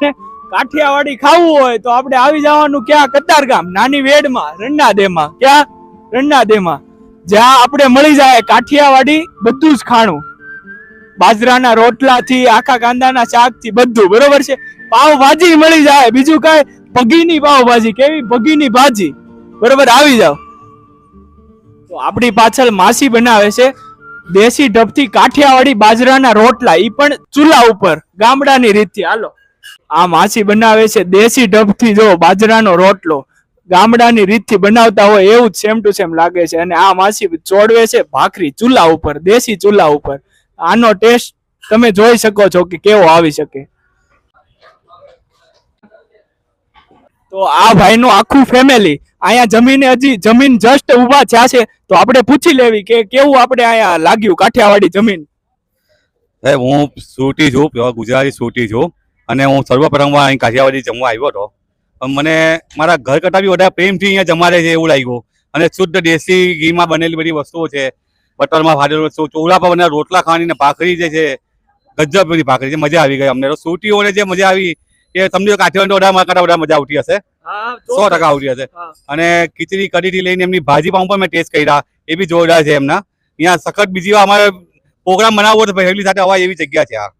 કાઠિયાવાડી ખાવું હોય તો આપણે આવી જવાનું ક્યાં? કતારગામ, નાની વેડમાં, રન્નાદેમાં. ક્યાં? રન્નાદેમાં, જ્યાં આપણે મળી જાય કાઠિયાવાડી બધું જ ખાણું, બાજરાના રોટલા થી આખા કાંદાના શાક થી બધું. બરોબર છે? પાવભાજી મળી જાય, બીજું કઈ? ભગીની પાવભાજી. કેવી? ભગીની ભાજી. બરોબર, આવી જાવ. તો આપણી પાછળ માસી બનાવે છે દેશી ઢબથી કાઠિયાવાડી બાજરાના રોટલા, ઈ પણ ચૂલા ઉપર, ગામડાની રીતથી. હાલો, આ માસી બનાવે છે દેશી ઢબથી, જો બાજરાનો રોટલો ગામડાની રીતથી બનાવતા હોય એવું જ સેમ ટુ સેમ લાગે છે. અને આ માસી ચોડવે છે ભાખરી ચૂલા ઉપર, દેશી ચૂલા ઉપર. આનો ટેસ્ટ તમે જોઈ શકો છો કે કેવો આવી શકે. તો આ ભાઈનું આખું ફેમિલી અહીંયા જમીને, હજી જમીન જસ્ટ ઊભા થયા છે, તો આપણે પૂછી લેવી કે કેવું આપણે અહીંયા લાગ્યું કાઠિયાવાડી જમીન. હું સુરતી છું, પ્યોર ગુજરાતી સુરતી છું, અને હું સર્વપ્રથમવાર અહીં કાઠિયાવાડી જમવા આવ્યો હતો. મને મારા ઘર કરતાં બી વધારે પ્રેમથી અહીંયા જમાડે છે એવું લાગ્યું. અને શુદ્ધ દેશી ઘીમાં બનેલી બધી વસ્તુઓ છે, બટરમાં ફાટેલું વસ્તુ, ચોળા પર બનેલા રોટલા ખાવાની, ને ભાખરી જે છે ગજબની ભાખરી છે, મજા આવી ગઈ અમને. તો સુરતીઓને જે મજા આવી એ તમને કાઠિયાવાડી વધારે મારા કરતાં વધારે મજા આવતી હશે, 100% આવતી હશે. અને ખીચડી કઢીથી લઈને એમની ભાજી પાઉં પણ મેં ટેસ્ટ કર્યા, એ બી જોરદાર છે એમના. અહીંયા સખત બીજી વાર અમારે પ્રોગ્રામ બનાવવો તો ફેમિલી સાથે અવાય એવી જગ્યા છે આ.